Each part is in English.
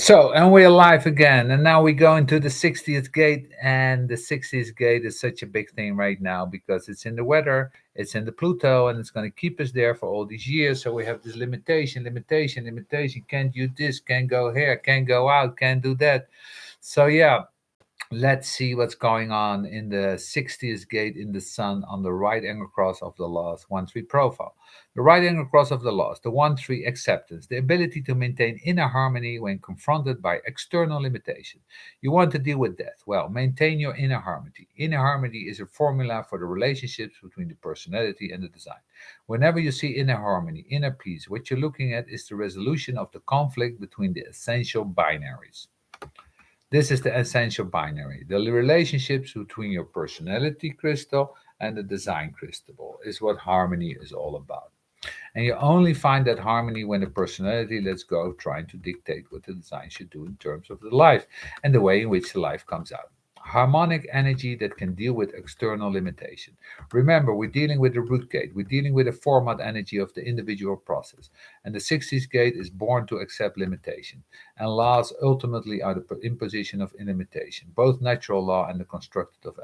And we're live again. And now we go into the 60th gate. And the 60th gate is such a big thing right now because it's in the weather, it's in the Pluto, and it's going to keep us there for all these years. So we have this limitation. Can't do this, can't go here, can't go out, can't do that. So, yeah, let's see what's going on in the 60th gate in the sun on the right angle cross of the last 1-3 profile. The right angle cross of the loss, the 1-3 acceptance, the ability to maintain inner harmony when confronted by external limitation. You want to deal with death? Well, maintain your inner harmony. Inner harmony is a formula for the relationships between the personality and the design. Whenever you see inner harmony, inner peace, what you're looking at is the resolution of the conflict between the essential binaries. This is the essential binary. The relationships between your personality crystal and the design crystal is what harmony is all about. And you only find that harmony when the personality lets go of trying to dictate what the design should do in terms of the life and the way in which the life comes out. Harmonic energy that can deal with external limitation. Remember, we're dealing with the root gate. We're dealing with the format energy of the individual process. And the 60s gate is born to accept limitation. And laws ultimately are the imposition of limitation, both natural law and the constructed of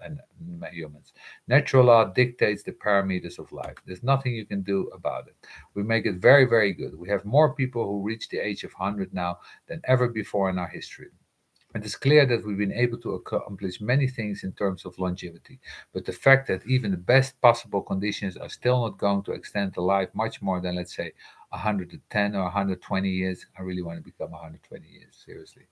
humans. Natural law dictates the parameters of life. There's nothing you can do about it. We make it very, very good. We have more people who reach the age of 100 now than ever before in our history. It is clear that we've been able to accomplish many things in terms of longevity, but the fact that even the best possible conditions are still not going to extend the life much more than, let's say, 110 or 120 years, I really want to become 120 years, seriously.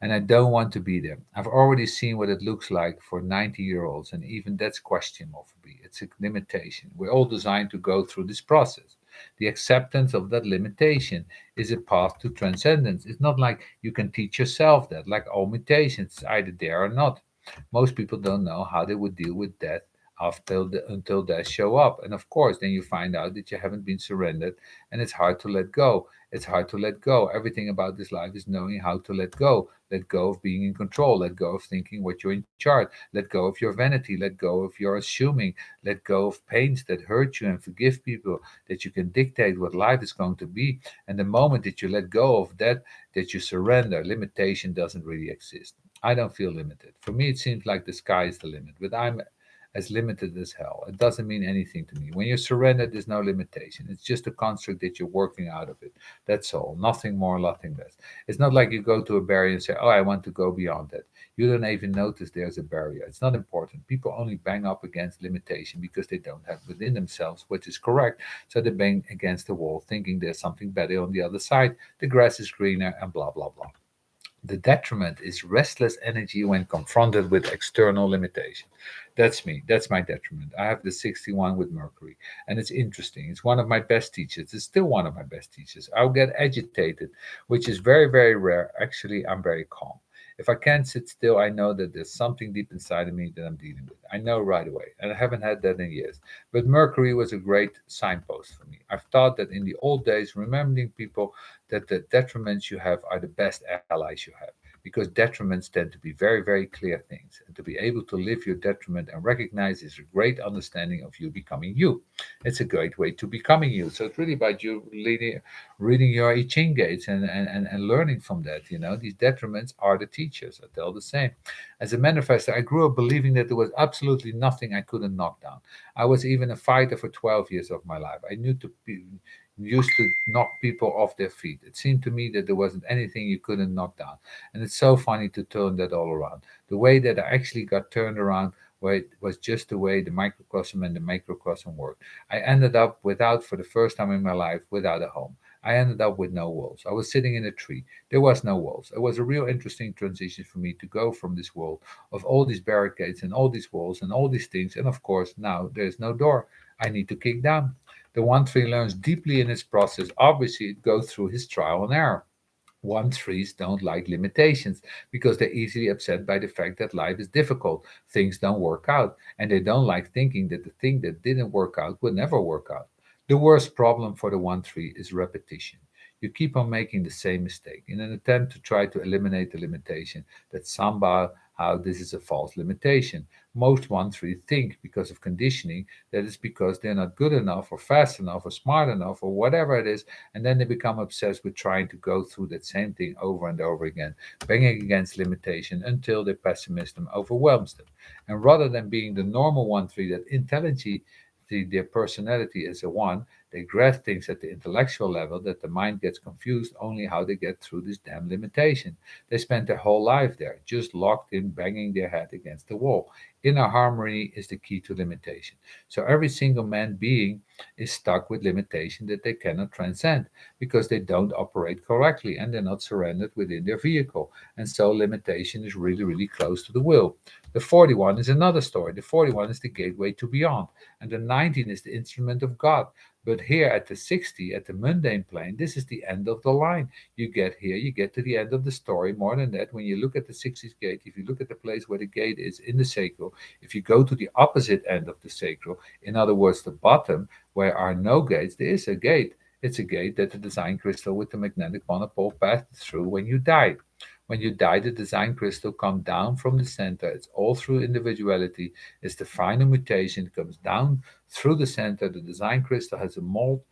And I don't want to be there. I've already seen what it looks like for 90-year-olds, and even that's questionable for me. It's a limitation. We're all designed to go through this process. The acceptance of that limitation is a path to transcendence. It's not like you can teach yourself that, like all mutations, it's either there or not. Most people don't know how they would deal with death until death show up. And of course, then you find out that you haven't been surrendered, and it's hard to let go. It's hard to let go. Everything about this life is knowing how to let go. Let go of being in control. Let go of thinking what you're in charge. Let go of your vanity. Let go of your assuming. Let go of pains that hurt you and forgive people, that you can dictate what life is going to be. And the moment that you let go of that, that you surrender, limitation doesn't really exist. I don't feel limited. For me, it seems like the sky is the limit, but I'm as limited as hell. It doesn't mean anything to me. When you surrender, there's no limitation. It's just a construct that you're working out of it. That's all. Nothing more, nothing less. It's not like you go to a barrier and say, oh, I want to go beyond that. You don't even notice there's a barrier. It's not important. People only bang up against limitation because they don't have within themselves what is correct. So they bang against the wall thinking there's something better on the other side. The grass is greener and blah, blah, blah. The detriment is restless energy when confronted with external limitation. That's me. That's my detriment. I have the 61 with Mercury. And it's interesting. It's one of my best teachers. It's still one of my best teachers. I'll get agitated, which is very, very rare. Actually, I'm very calm. If I can't sit still, I know that there's something deep inside of me that I'm dealing with. I know right away. And I haven't had that in years. But Mercury was a great signpost for me. I've thought that in the old days, remembering people that the detriments you have are the best allies you have, because detriments tend to be very, very clear things. And to be able to live your detriment and recognize is a great understanding of you becoming you. It's a great way to becoming you. So it's really about you reading your I Ching gates and learning from that. These detriments are the teachers. I tell the same. As a manifestor, I grew up believing that there was absolutely nothing I couldn't knock down. I was even a fighter for 12 years of my life. I knew to be used to knock people off their feet. It seemed to me that there wasn't anything you couldn't knock down. And it's so funny to turn that all around. The way that I actually got turned around, where it was just the way the microcosm and the macrocosm worked. I ended up without, for the first time in my life, without a home. I ended up with no walls. I was sitting in a tree. There was no walls. It was a real interesting transition for me to go from this world of all these barricades and all these walls and all these things. And of course, now there's no door. I need to kick down. The 1-3 learns deeply in its process. Obviously, it goes through his trial and error. 1-3s don't like limitations because they're easily upset by the fact that life is difficult. Things don't work out. And they don't like thinking that the thing that didn't work out would never work out. The worst problem for the 1-3 is repetition. You keep on making the same mistake in an attempt to try to eliminate the limitation that somehow how this is a false limitation. Most 1-3 think because of conditioning that it's because they're not good enough or fast enough or smart enough or whatever it is, and then they become obsessed with trying to go through that same thing over and over again, banging against limitation until their pessimism overwhelms them. And rather than being the normal 1-3 that intelligently their personality is a one, they grasp things at the intellectual level that the mind gets confused only how they get through this damn limitation. They spend their whole life there, just locked in, banging their head against the wall. Inner harmony is the key to limitation. So every single man being is stuck with limitation that they cannot transcend because they don't operate correctly and they're not surrendered within their vehicle. And so limitation is really, really close to the will. The 41 is another story. The 41 is the gateway to beyond, and the 19 is the instrument of God. But here at the 60, at the mundane plane, this is the end of the line. You get here, you get to the end of the story. More than that, when you look at the 60s gate, if you look at the place where the gate is in the sacral, if you go to the opposite end of the sacral, in other words, the bottom, where are no gates, there is a gate. It's a gate that the design crystal with the magnetic monopole passed through when you died. When you die, the design crystal comes down from the center. It's all through individuality. It's the final mutation. It comes down through the center. The design crystal has a mold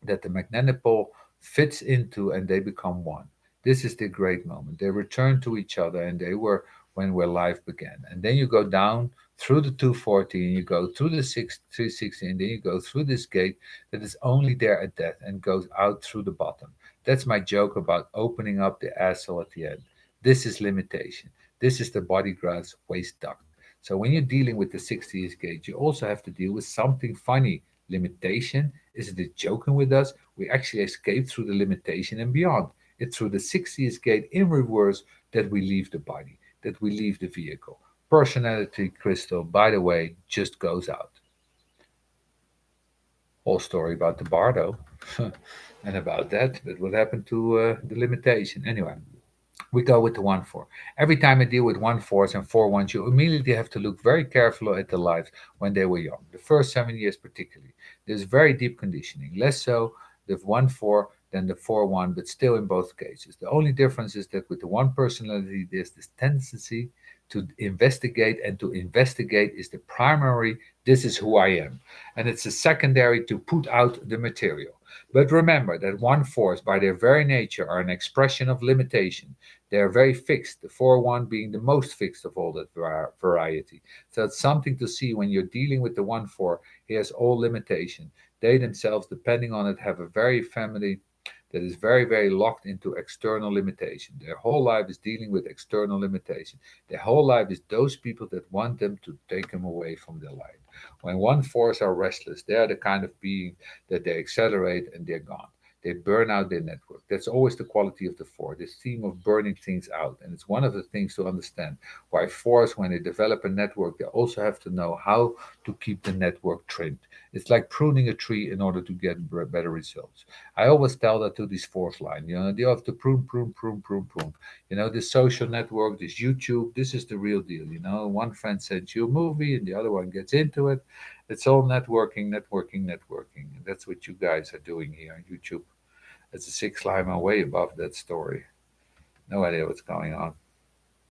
that the magnetic pole fits into, and they become one. This is the great moment. They return to each other, and they were when where life began. And then you go down through the 240, and you go through the 360, and then you go through this gate that is only there at death and goes out through the bottom. That's my joke about opening up the asshole at the end. This is limitation. This is the body grass waste duct. So when you're dealing with the 60th gate, you also have to deal with something funny. Limitation. Is it joking with us? We actually escape through the limitation and beyond. It's through the 60th gate in reverse that we leave the body, that we leave the vehicle. Personality crystal, by the way, just goes out. Whole story about the bardo and about that, but what happened to the limitation? Anyway, we go with the 1-4. Every time I deal with 1-4s and 4-1s, you immediately have to look very carefully at their lives when they were young. The first 7 years, particularly. There's very deep conditioning. Less so the 1-4 than the 4-1, but still in both cases. The only difference is that with the one personality, there's this tendency to investigate, and to investigate is the primary, this is who I am. And it's a secondary to put out the material. But remember that 1-4s, by their very nature, are an expression of limitation. They are very fixed, the 4-1 being the most fixed of all that variety. So it's something to see when you're dealing with the 1-4. Here's all limitation. They themselves, depending on it, have a very family that is very, very locked into external limitation. Their whole life is dealing with external limitation. Their whole life is those people that want them to take them away from their life. When 1-4s are restless, they are the kind of being that they accelerate and they're gone. They burn out their network. That's always the quality of the 4, this theme of burning things out. And it's one of the things to understand why 4s, when they develop a network, they also have to know how to keep the network trimmed. It's like pruning a tree in order to get better results. I always tell that to this fourth line. You have to prune, prune, prune, prune, prune. This social network, this YouTube, this is the real deal. One friend sends you a movie and the other one gets into it. It's all networking, networking, networking. And that's what you guys are doing here on YouTube. It's a 6 line way above that story. No idea what's going on.